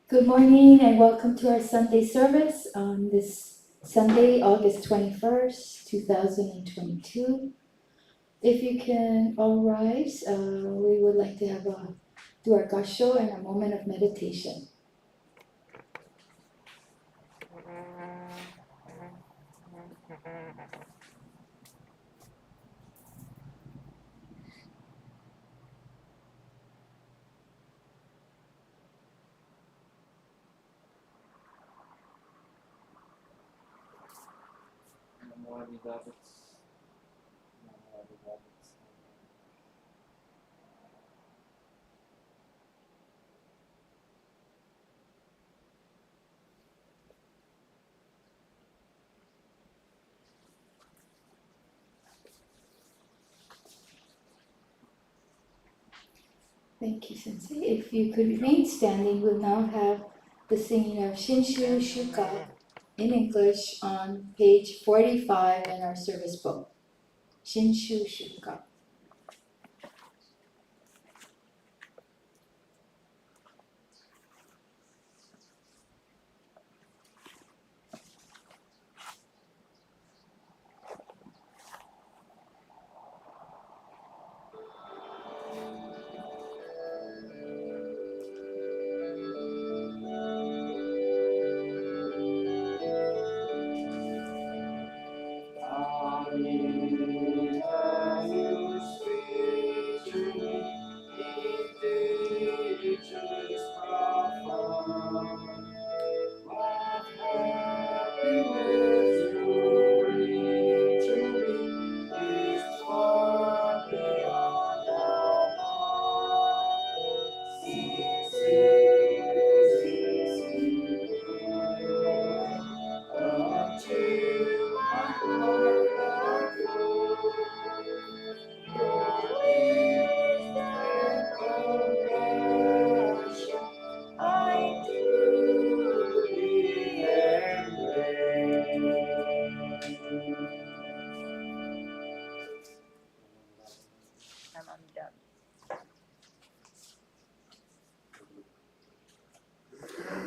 Good morning and welcome to our Sunday service on this Sunday, August 21st, 2022. If you can all rise, we would like to do our Gassho and a moment of meditation. Namu Amida. Thank you, Sensei. If you could remain standing, we'll now have the singing of Shinshu Shuka in English on page 45 in our service book. Shinshu Shuka.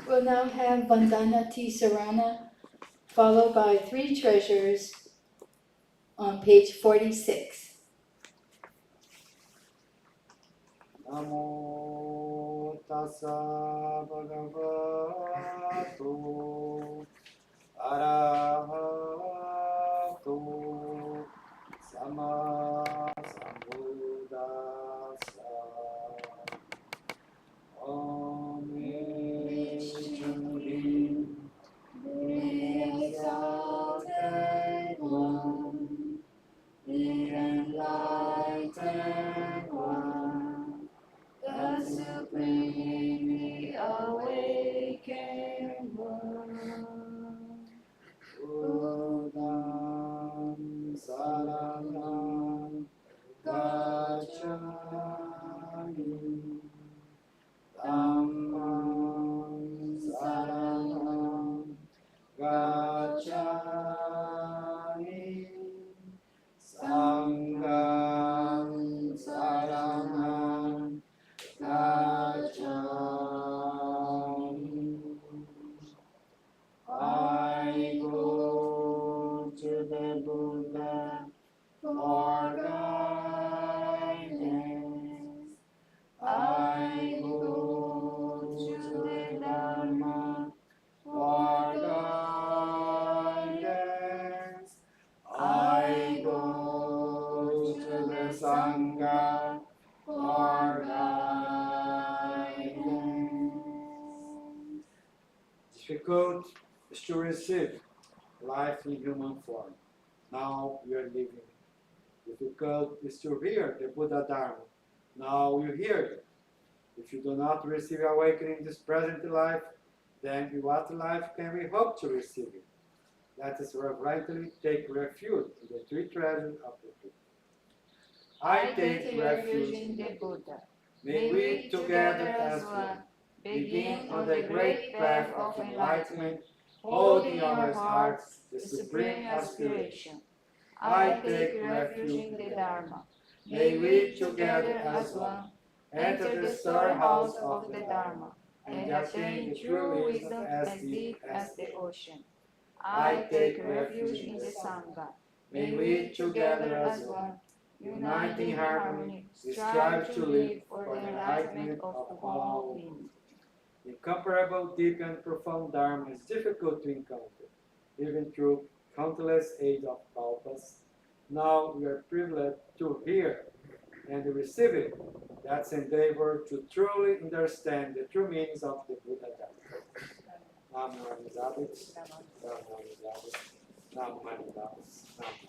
We'll now have Vandana Ti-Sarana, followed by three treasures on page 46. Namo tassa bhagavato arahato sama sambuddhassa. Om Vishnu the exalted one, the enlightened one, the supremely awakened one. Buddham saranam gacchami, Dhammam saranam gacchami, Sangham saranam gacchami. I go to the Buddha for guidance. I go to the Dharma for guidance. I go to the Sangha for guidance. Difficult is to receive life in human form. Now we are living. Difficult is to hear the Buddha Dharma. Now you hear it. If you do not receive awakening in this present life, then in what life can we hope to receive it? Let us reverently take refuge in the three treasures of the truth. I take refuge in the Buddha. May we together as one begin on the great path of enlightenment, holding in our hearts the supreme aspiration. I take refuge in the Dharma. May we together as one enter the storehouse of the Dharma and attain true wisdom as deep as the ocean. I take refuge in the Sangha. May we together as one, uniting in harmony, strive to live for the enlightenment of all beings. Incomparable, deep, and profound Dharma is difficult to encounter, even through countless age of kalpas. Now we are privileged to hear and receive it. That's endeavor to truly understand the true meanings of the Buddha Dharma. Namu Amida Butsu, Namu Amida Butsu, Namu Amida Butsu, Namu Amida Butsu.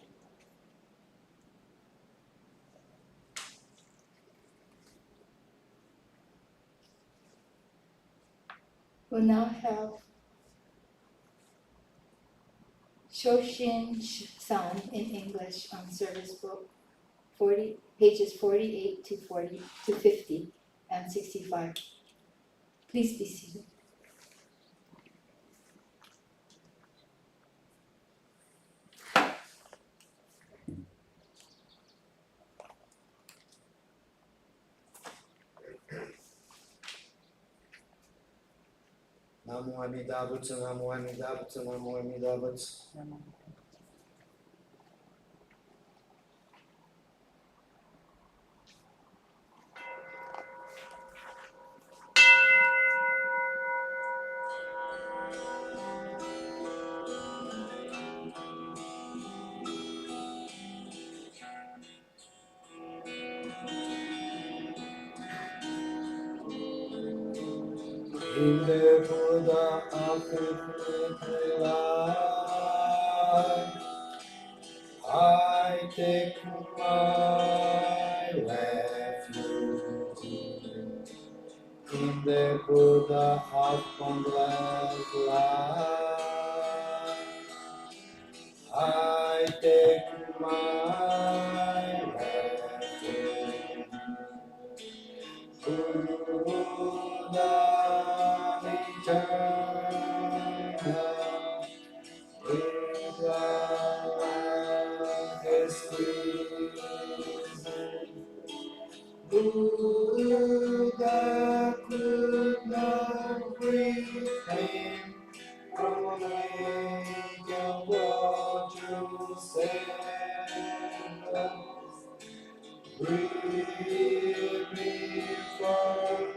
We'll now have Shoshin-san in English on service book 40, pages 48 to 50 and 65. Please be seated. Namu Amida Butsu, Namu Amida Butsu, Namu Amida Butsu. In the Buddha of infinite life, I take my refuge. In the Buddha of boundless life, I take my refuge. Buddha eternal, with his reason. Buddha could not free him from making what you said. Breathe me for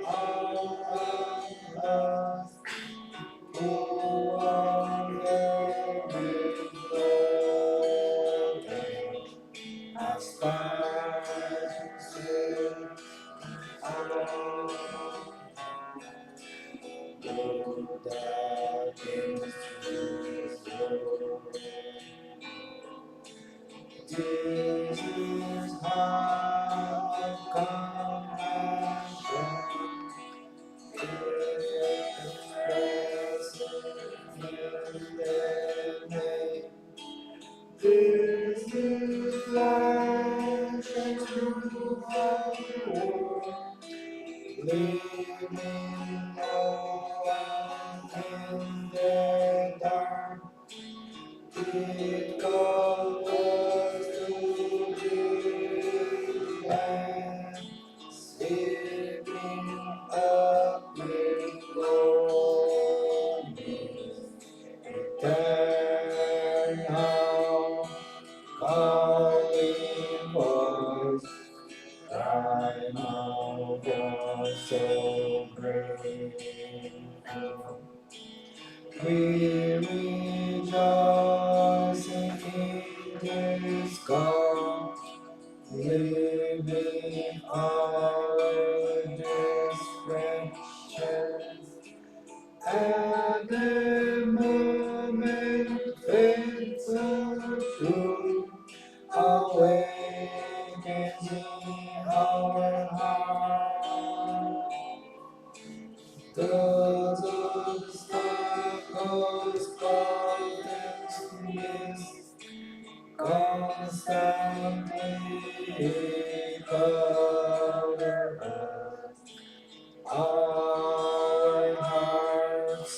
all of us who wander with Lord, aspire to alone. Buddha came through his world. Jesus' heart of compassion is expressed in their name. This is life and truth of the world, living no one in the dark. It calls us to live and sweeping up with glory, eternal, calling voice, cry now for so grateful. We rejoice in this call, living our distractions. At the moment, faith so true awakens in our heart. Those obstacles problems mist constantly cover us. Our hearts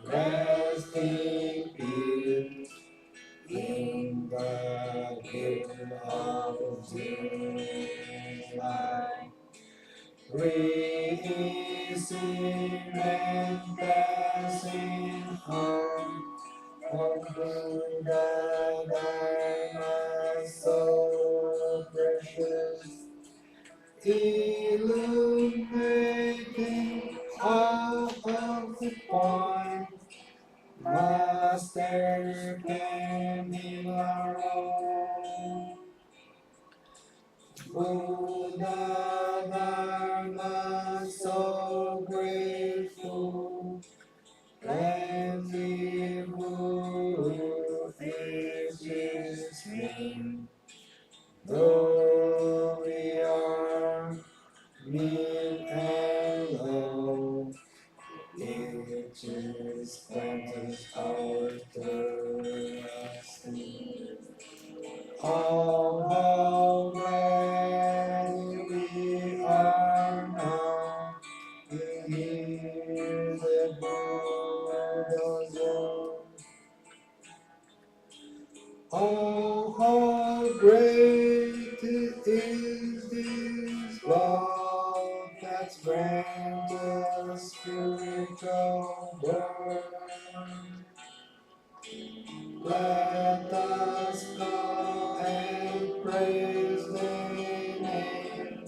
rest in peace in the gift of Jesus. receiving and passing on Buddha Dharma so precious, illuminating all of the point. Master Kaneohe Buddha Dharma so grateful, plenty who is his name. Though we are mean and low, it is granted our thirsty. Oh, how glad we are now to hear the Buddha's word. Oh, how great is this love that's granted spiritual birth. Let us go and praise their name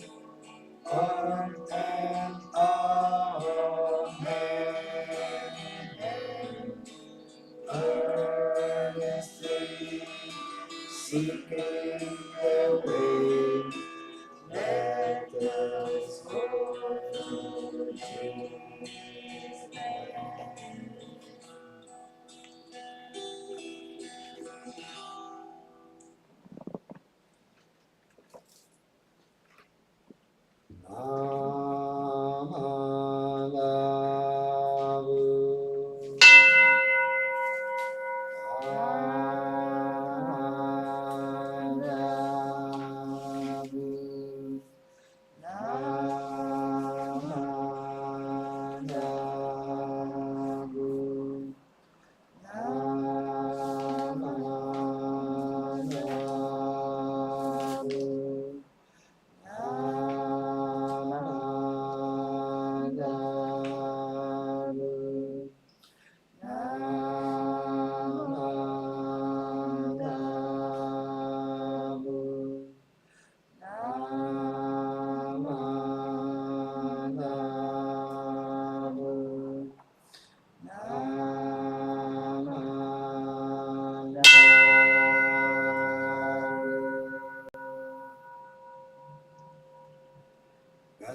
on and amen. Earnestly seeking the way, let us go through Jesus' land.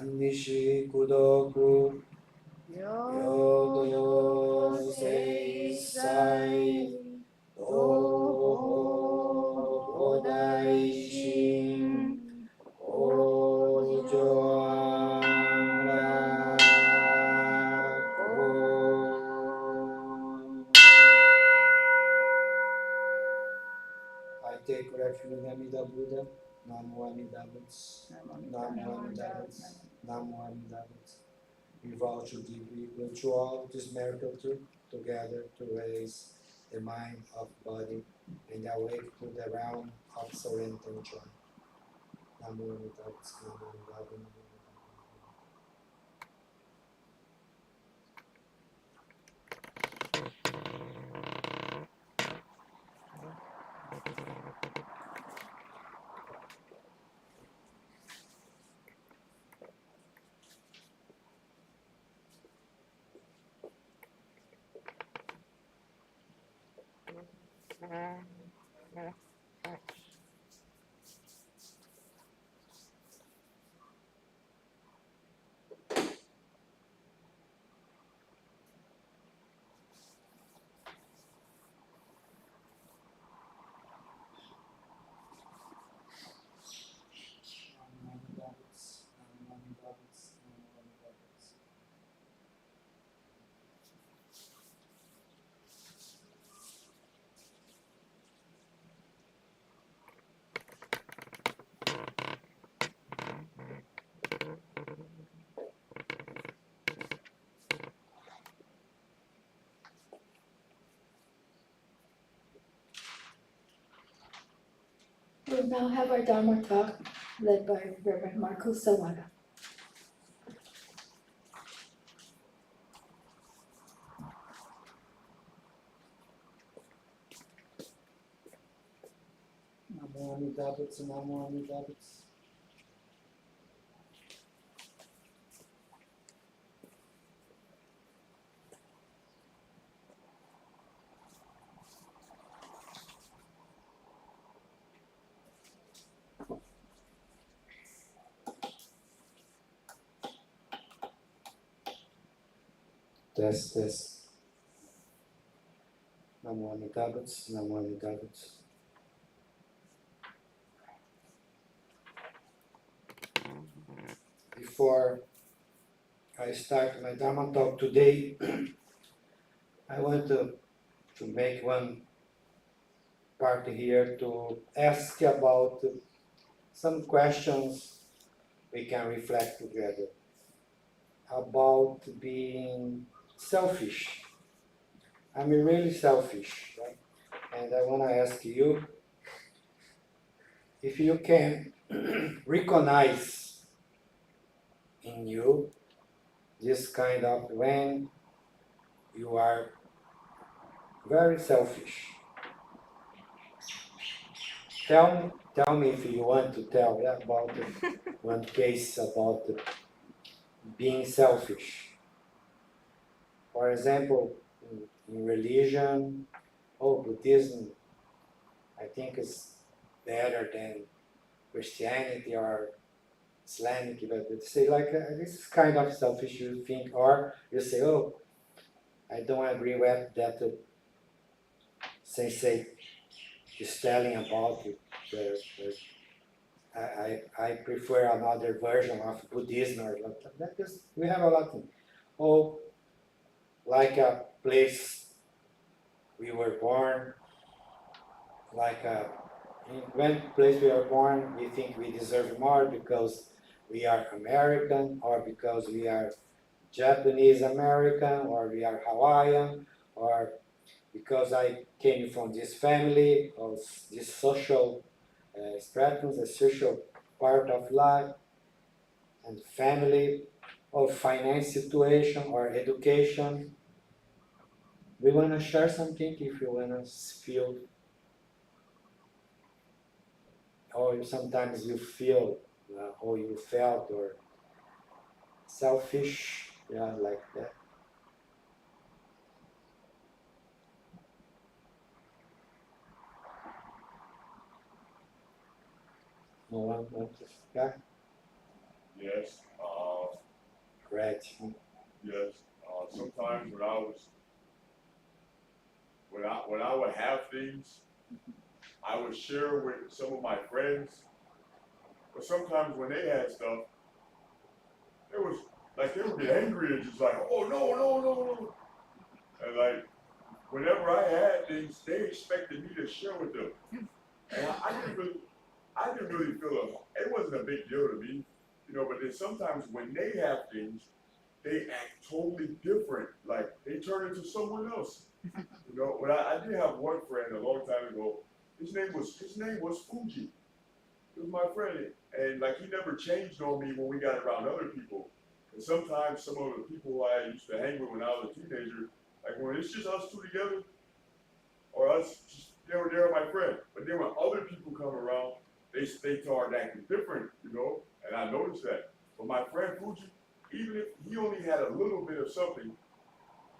Nishi Kudoku Yodo Seisai Toho Odaishin Ojo I take refuge in Amida Buddha, Namu Amida Butsu, Namu Amida Butsu, Namu Amida Butsu. We vow to deeply to all this miracle truth together to raise the mind of body and awake to the realm of serenity and joy. Namu Amida Butsu, Namu Amida Butsu. We'll now have our Dharma Talk led by Reverend Sawada. Namu Amida Butsu, Namu Amida Butsu. Test, test. Namu Amida Butsu, Namu Amida Butsu. Before I start my Dharma talk today, I want to make one part here to ask about some questions we can reflect together about being selfish. I'm really selfish, right? And I want to ask you if you can recognize in you this kind of when you are very selfish. Tell me if you want to tell about one case about being selfish. For example, in religion, Buddhism, I think is better than Christianity or Islamic, but you say like this is kind of selfish you think, or you say, oh, I don't agree with that sensei is telling about it. I prefer another version of Buddhism or that is, we have a lot of, oh, like a place we were born, like in one place we are born, we think we deserve more because we are American or because we are Japanese American or we are Hawaiian or because I came from this family or this social stratum, the social part of life and family or finance situation or education. We want to share something if you want to feel or sometimes you feel or you felt or selfish, yeah, like that. No one wants to, yeah, Yes. right. Yes. Sometimes when I would have things, I would share with some of my friends. But sometimes when they had stuff, it was like they would get angry and just like, oh no, no, no, no. And like whenever I had things, they expected me to share with them. And I didn't really feel it wasn't a big deal to me, you know, but then sometimes when they have things, they act totally different. Like they turn into someone else. You know, but I did have one friend a long time ago. His name was Fuji. He was my friend, and like he never changed on me when we got around other people. And sometimes some of the people I used to hang with when I was a teenager, like when it's just us two together, or us, just, they were my friend. But then when other people come around, they start acting different, you know. And I noticed that. But my friend Fuji, even if he only had a little bit of something,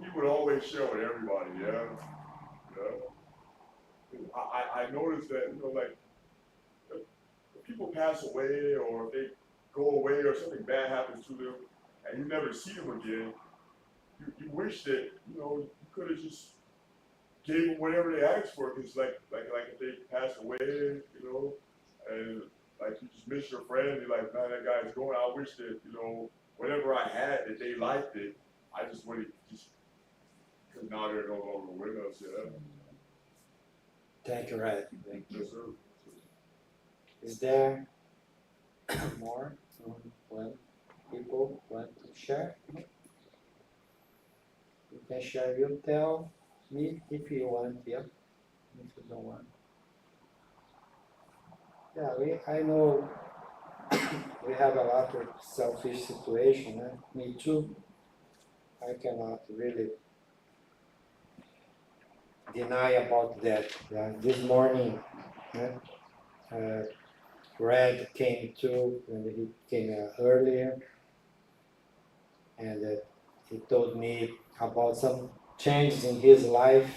he would always share with everybody. Yeah, yeah. I noticed that, you know, like if people pass away or if they go away or something bad happens to them, and you never see them again, you wish that, you know, you could have just gave them whatever they asked for, because like if they pass away, you know, and like you just miss your friend, you're like, man, that guy's going. I wish that, you know, whatever I had that they liked it, I just would have just, because now they're no longer with us. Yeah. Thank you, right. Thank you. Yes, sir. Is there more? One people want to share? You can share. You tell me if you want, yeah. If you don't want. Yeah, I know we have a lot of selfish situation. Me too. I cannot really deny about that. Yeah. This morning, yeah, Red came too, and he came earlier, and he told me about some changes in his life,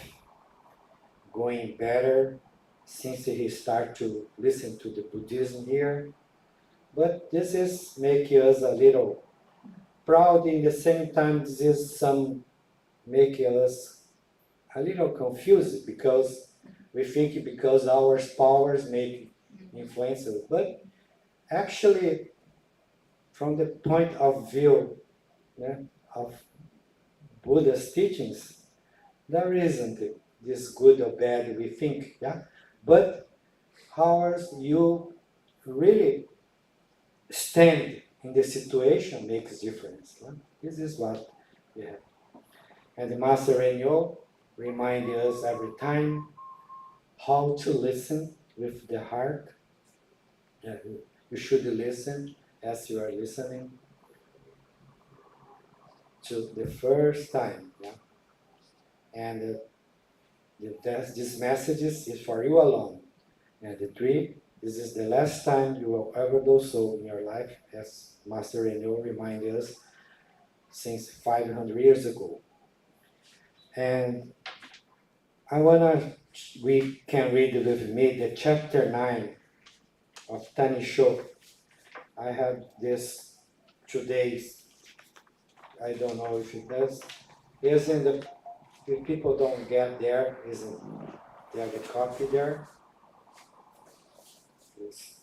going better since he started to listen to the Buddhism here. But this is making us a little proud. In the same time, this is some making us a little confused because we think because our powers make influences, but actually, from the point of view of Buddha's teachings, there isn't this good or bad we think, but how you really stand in the situation makes difference. This is what we have. And the Master Renyo reminds us every time how to listen with the heart. You should listen as you are listening to the first time. And this message is for you alone. And the three, this is the last time you will ever do so in your life, as Master Renyo reminded us since 500 years ago. And we can read with me the chapter 9 of Tanisho. I have this today. I don't know if it does. Is in the, if people don't get there, isn't there the copy there? Yes.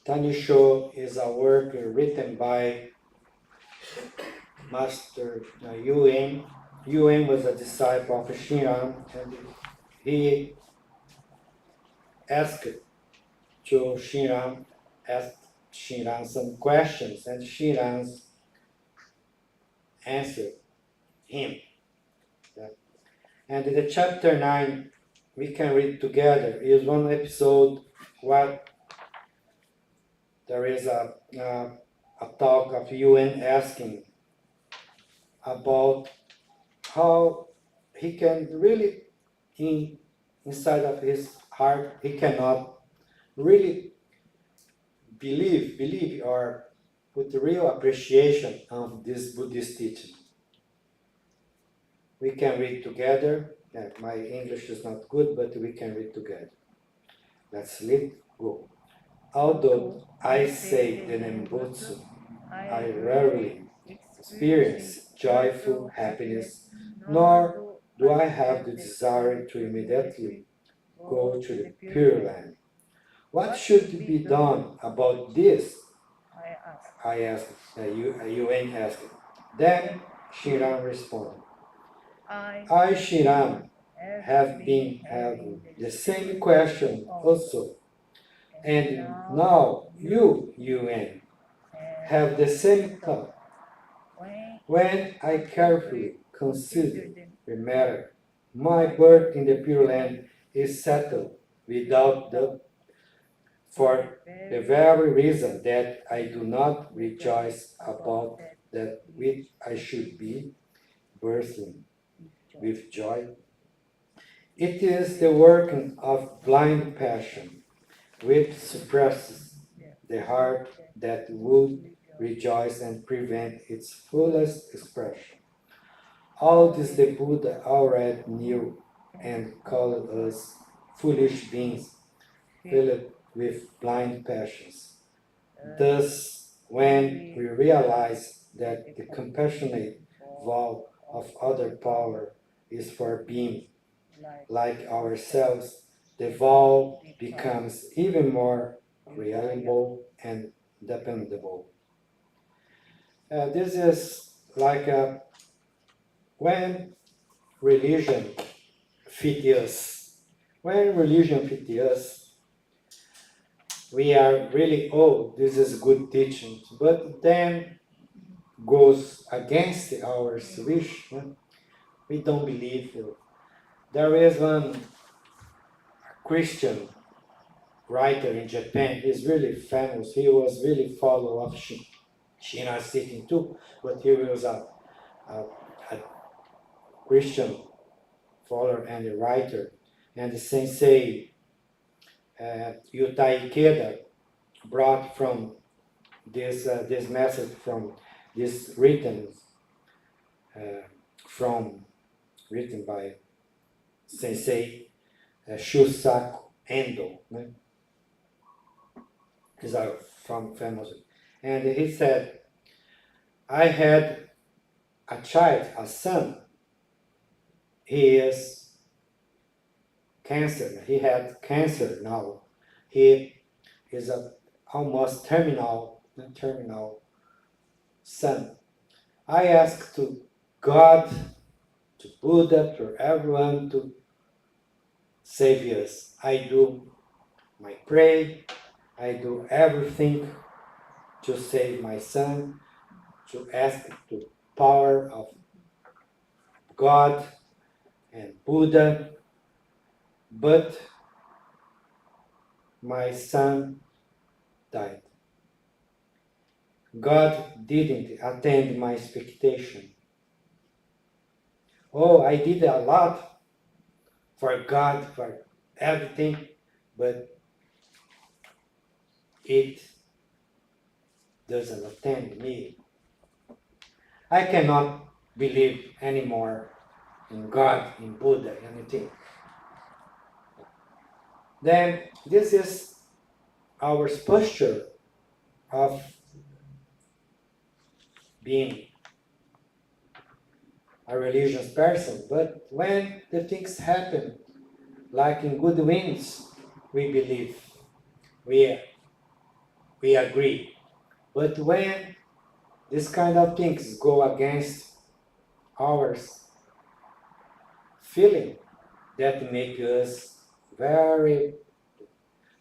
Tanisho is a work written by Master Yuen. Yuen was a disciple of Shinran, and he asked Shinran some questions, and Shinran answered him. And in the chapter 9, we can read together, is one episode where there is a talk of Yuen asking about how he can really, inside of his heart, he cannot really believe or put real appreciation of this Buddhist teaching. We can read together. My English is not good, but we can read together. Let's go. Although I say the name Butsu, I rarely experience joyful happiness, nor do I have the desire to immediately go to the Pure Land. What should be done about this? I asked, Yuen asked. Then Shiran responded, I, Shiran, have been having the same question also. And now you, Yuen, have the same thought. When I carefully consider the matter, my birth in the Pure Land is settled without doubt, for the very reason that I do not rejoice about that which I should be bursting with joy. It is the working of blind passion which suppresses the heart that would rejoice and prevent its fullest expression. All this the Buddha already knew and called us foolish beings filled with blind passions. Thus, when we realize that the compassionate vow of other power is for being like ourselves, the vow becomes even more reliable and dependable. This is like when religion fits us. When religion fits us, we are really, oh, this is good teaching, but then goes against our wish. We don't believe. There is one Christian writer in Japan. He's really famous. He was really follower of Shin. Shina is sitting too, but he was a Christian follower and a writer. And the sensei Yutai Ikeda brought from this message from this written by Sensei Shusaku Endo. Né? He's from famous. And he said, I had a child, a son. He is cancer. He had cancer now. He is a almost terminal son. I asked to God, to Buddha, to everyone to save us. I do my pray, I do everything to save my son, to ask the power of God and Buddha, but my son died. God didn't attend my expectation. Oh, I did a lot for God, for everything, but it doesn't attend me. I cannot believe anymore in God, in Buddha, anything. Then this is our posture of being a religious person. But when the things happen, like in good winds, we believe, we agree. But when this kind of things go against our feeling, that make us very...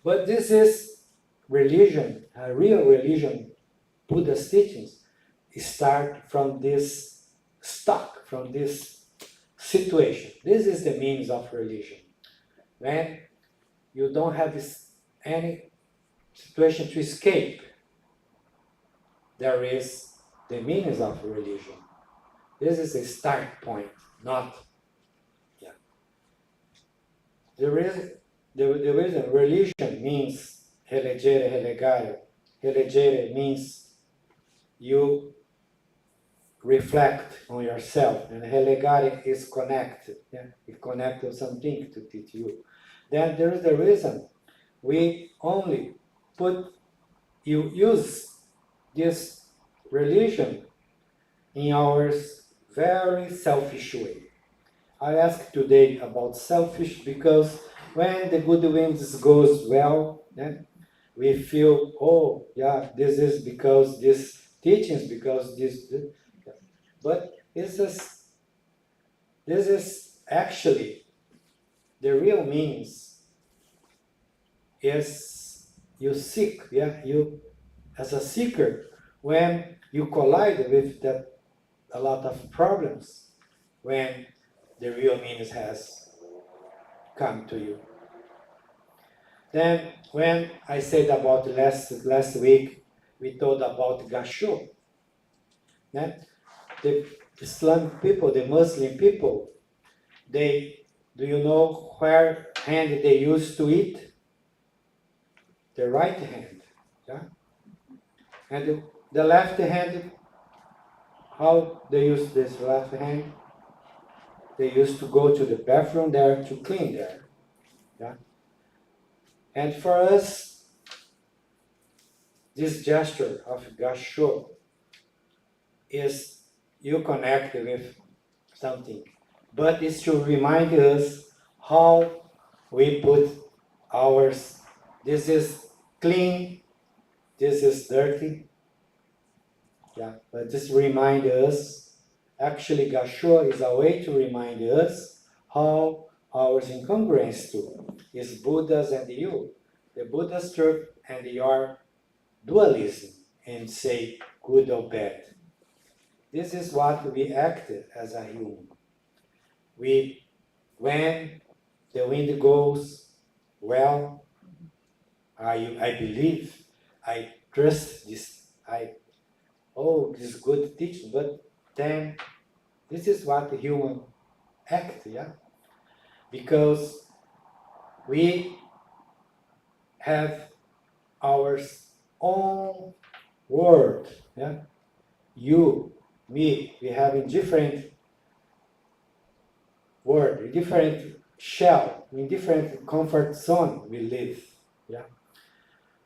But this is religion, a real religion. Buddha's teachings start from this stock, from this situation. This is the means of religion. When you don't have any situation to escape, there is the means of religion. This is a start point, not... Yeah. The reason religion means relegere, relegare. Relegere means you reflect on yourself, and relegare is connected. Yeah? It connects to something to teach you. Then there is the reason we only use this religion in our very selfish way. I ask today about selfish because when the good winds goes well, then we feel, oh yeah, this is because this teachings, because this. But this is actually the real means is you seek, yeah, you as a seeker, when you collide with that a lot of problems, when the real means has come to you. Then when I said about last week, we told about Gassho. Yeah? The Islam people, the Muslim people, do you know where hand they used to eat? The right hand. Yeah? And the left hand, how they use this left hand? They used to go to the bathroom there to clean there. Yeah? And for us, this gesture of Gassho is you connect with something, but it's to remind us how we put ours. This is clean, this is dirty. Yeah, but this remind us. Actually, Gassho is a way to remind us how ours incongruence too is Buddha's and you, the Buddha's truth and your dualism, and say good or bad. This is what we act as a human. When the wind goes well, I believe, I trust this, oh, this is good teaching, but then this is what the human act, yeah? Because we have our own world, yeah? You, me, we have a different world, a different shell, in different comfort zone we live, yeah?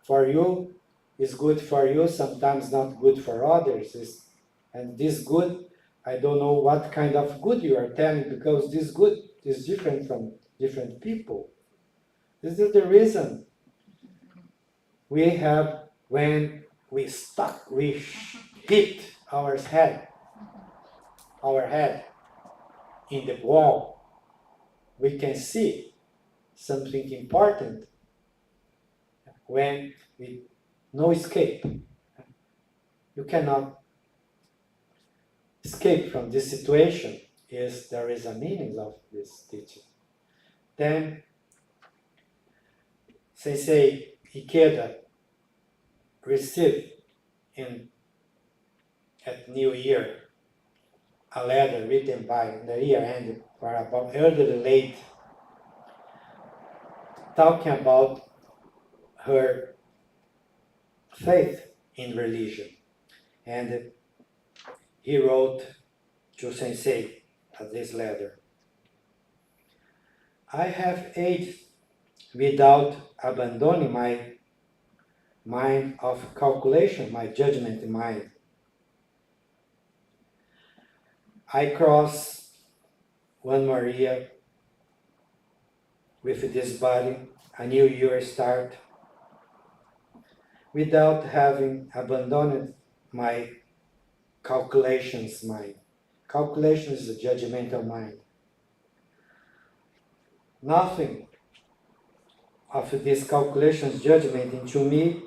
For you, is good for you, sometimes not good for others. And this good, I don't know what kind of good you are telling, because this good is different from different people. This is the reason we have, when we stuck, we hit our head in the wall, we can see something important when we no escape. You cannot escape from this situation. Is there is a meaning of this teaching. Then Sensei Ikeda received at New Year a letter written by the year end for about elderly lady, talking about her faith in religion. And he wrote to Sensei this letter. I have aged without abandoning my mind of calculation, my judgment mind. I cross one more year with this body, a new year start, without having abandoned my calculations mind. Calculation is a judgmental mind. Nothing of these calculations, judgment into me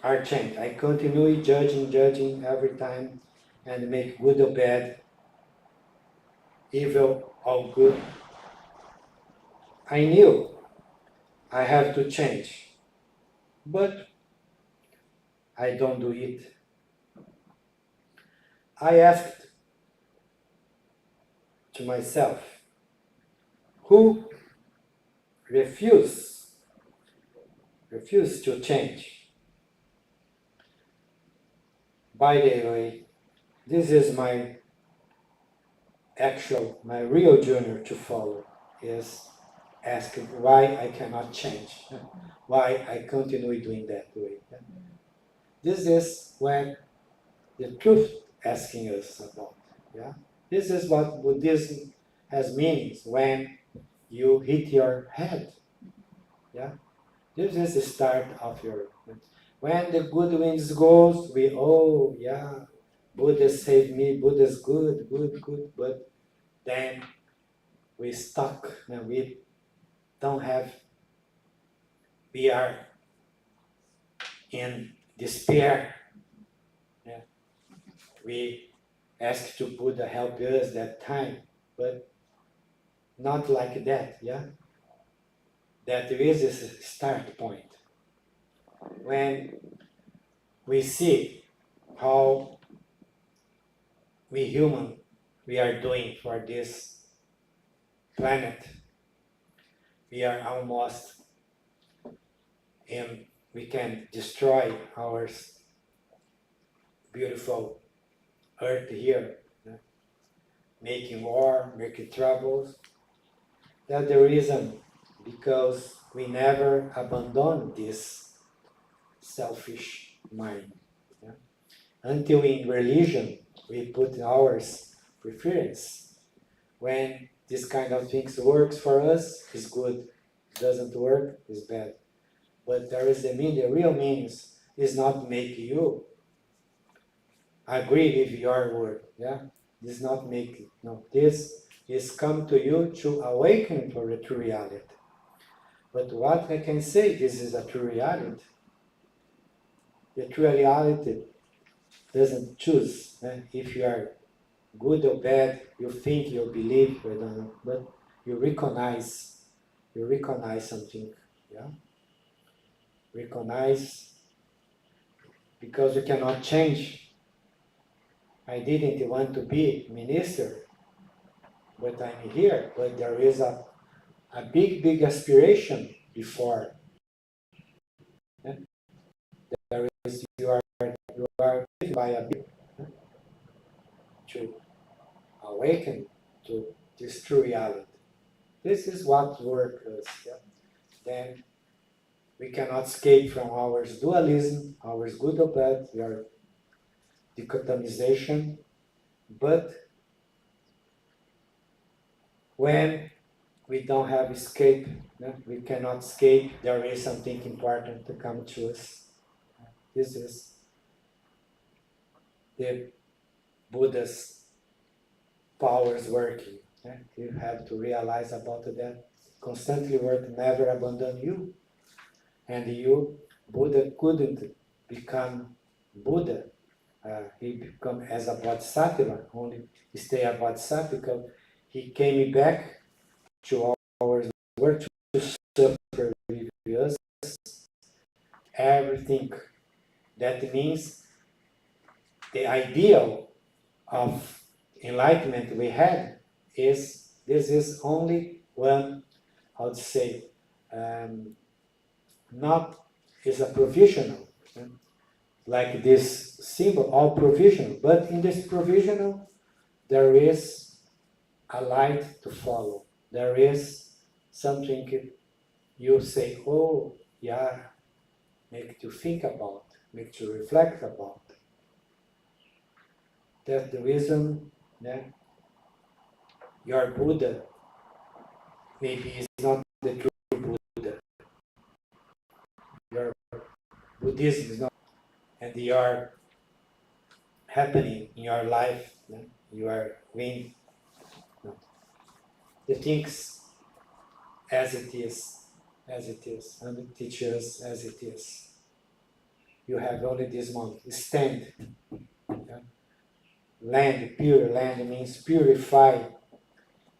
are changed. I continue judging every time and make good or bad, evil or good. I knew I have to change, but I don't do it. I asked to myself, who refuse to change? By the way, this is my real journey to follow, is asking why I cannot change, why I continue doing that way. This is when the truth asking us about. Yeah, this is what Buddhism has meanings when you hit your head. Yeah, this is the start of your. When the good winds goes, Buddha saved me. Buddha's good, but then we stuck and we don't have. We are in despair. Yeah. We ask to Buddha help us that time, but not like that, yeah? That is a start point. When we see how we human, we are doing for this planet, we are almost, and we can destroy our beautiful earth here, yeah? Making war, making troubles. That's the reason, because we never abandon this selfish mind. Yeah? Until in religion we put ours preference. When this kind of things works for us, is good. Doesn't work, is bad. But there is the real means is not make you agree with your word. Yeah, this not make it. No, this is come to you to awaken for the true reality. But what I can say, this is a true reality. The true reality doesn't choose if you are good or bad. You think, you believe, I don't know, but you recognize something. Yeah, recognize, because you cannot change I didn't want to be minister, but I'm here. But there is a big aspiration before. Yeah? There is you are driven by a big to awaken to this true reality. This is what work is. Yeah? Then we cannot escape from our dualism, our good or bad, our dichotomization. But when we don't have escape, no? We cannot escape, there is something important to come to us. This is the Buddha's powers working. Yeah? You have to realize about that. Constantly work, never abandon you. And you, Buddha couldn't become Buddha. He become as a bodhisattva, only stay a bodhisattva because he came back to our work to suffer with us everything. That means the ideal of enlightenment we had is this is only one, how to say, not is a provisional, like this symbol, all provisional, but in this provisional there is a light to follow. There is something you say, oh, yeah, make you think about, make you reflect about. That's the reason that your Buddha maybe is not the true Buddha. Your Buddhism is not, and they are happening in your life. You are doing the things as it is, and it teaches as it is. You have only this moment. Stand. Yeah? Land, pure land means purify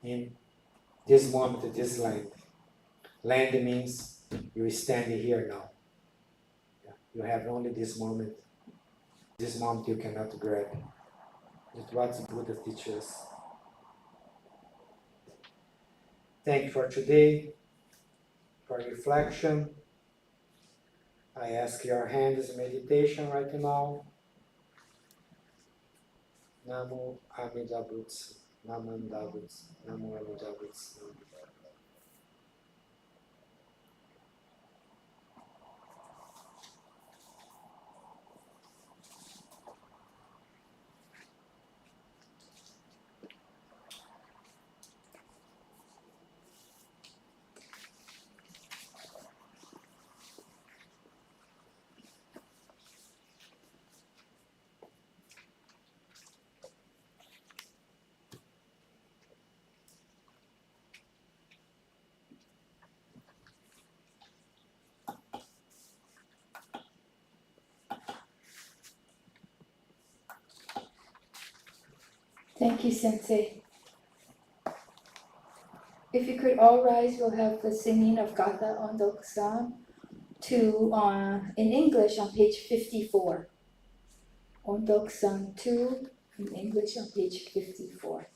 in this moment, this land. Land means you stand here now. Yeah? You have only this moment. This moment you cannot grab. That's what the Buddha teaches. Thank you for today, for reflection. I ask your hands in meditation right now. Namu Amida Butsu. Namu Amida Butsu. Namu Amida Butsu. Thank you, Sensei. If you could all rise, we'll have the singing of Gatha Ondokusan in English on page 54. Ondokusan II in English on page 54.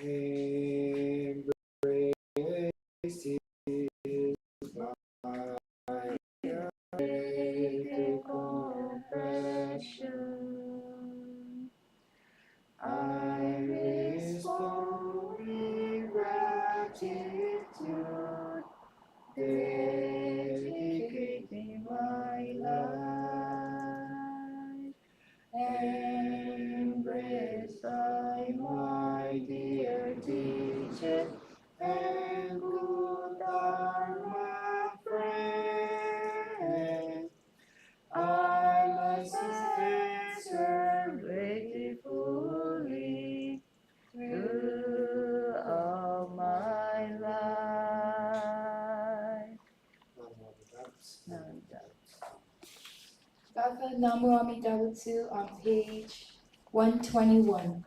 Embrace by great compassion. I respond with gratitude, dedicating my life. Embraced by my dear teacher and good Namu Amida Butsu on page 121.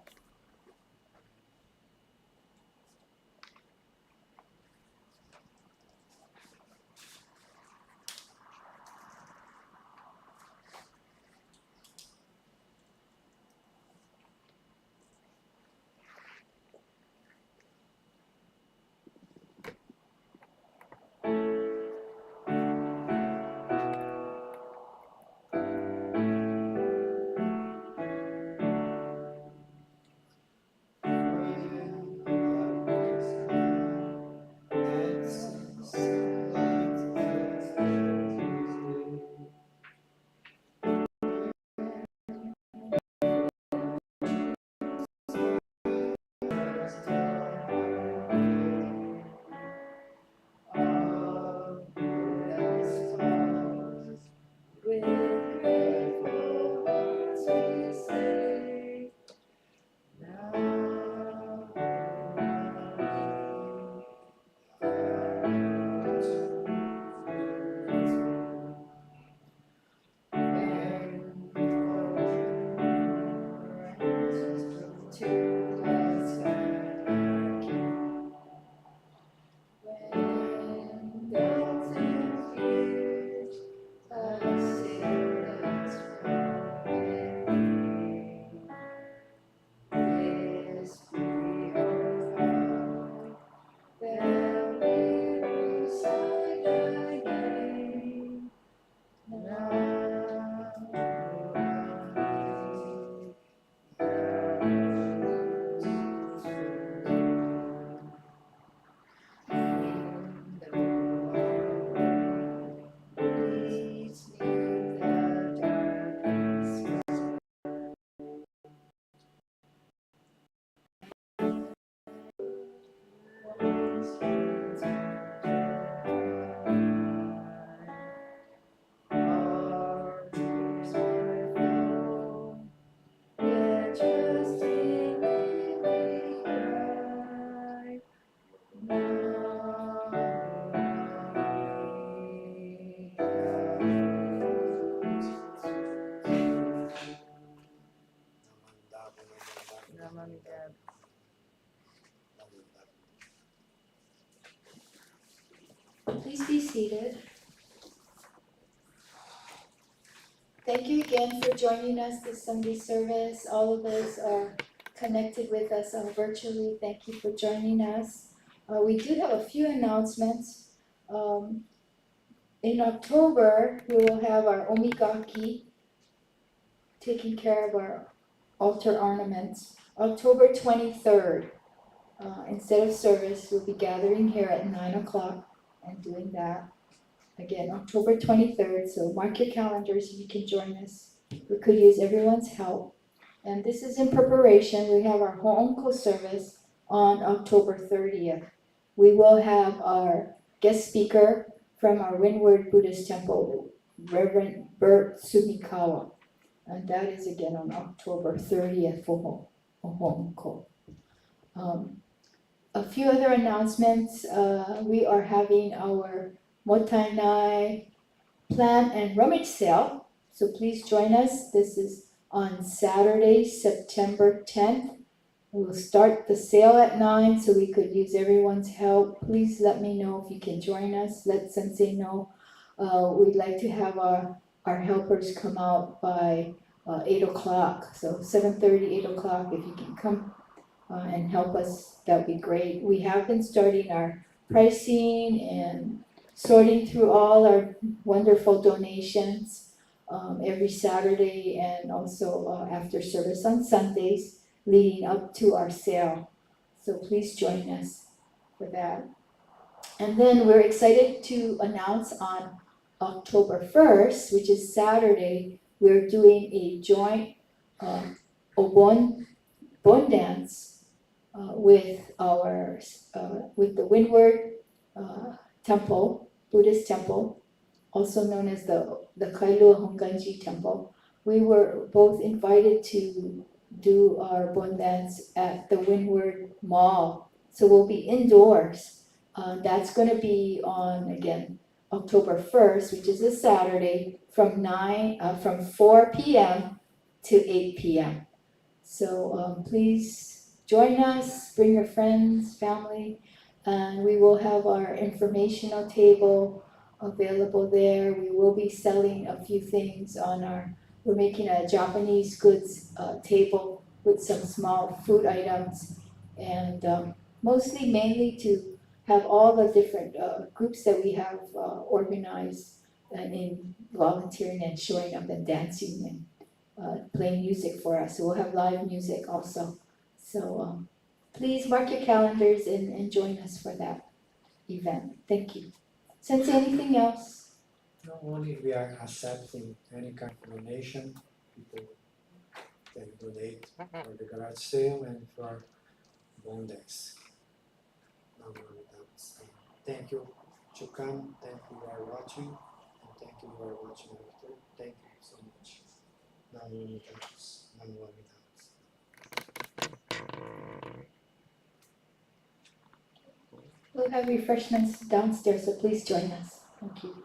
Please be seated. Thank you again for joining us this Sunday service. All of us are connected with us virtually. Thank you for joining us. We do have a few announcements. In October, we will have our omigaki, taking care of our altar ornaments. October 23rd, instead of service, we'll be gathering here at 9 o'clock and doing that. Again, October 23rd, so mark your calendars if you can join us. We could use everyone's help. And this is in preparation. We have our Ho'onko service on October 30th. We will have our guest speaker from our Windward Buddhist Temple, Reverend Bert Sumikawa. And that is again on October 30th for Ho'onko. A few other announcements. We are having our Motainai plant and rummage sale. So please join us. This is on Saturday, September 10th. We'll start the sale at 9 so we could use everyone's help. Please let me know if you can join us. Let Sensei know. We'd like to have our helpers come out by 8 o'clock. So 7:30, 8 o'clock, if you can come and help us, that'd be great. We have been starting our pricing and sorting through all our wonderful donations every Saturday and also after service on Sundays leading up to our sale. So please join us for that. And then we're excited to announce on October 1st, which is Saturday, we're doing a joint Obon dance with the Windward Temple, Buddhist Temple, also known as the Kaneohe Hongwanji Temple. We were both invited to do our Bon dance at the Windward Mall. So we'll be indoors. That's going to be on, again, October 1st, which is a Saturday from 4 p.m. to 8 p.m. So please join us, bring your friends, family, and we will have our informational table available there. We will be selling a few things we're making a Japanese goods table with some small food items, and mainly to have all the different groups that we have organized in volunteering and showing up and dancing and playing music for us. So we'll have live music also. So please mark your calendars and join us for that event. Thank you. Sensei, anything else? Not only we are accepting any kind of donation, people can donate for the garage sale and for Bondex. Thank you to come, thank you for watching, and thank you for watching after. Thank you so much. Namu Amida. We'll have refreshments downstairs, so please join us. Thank you.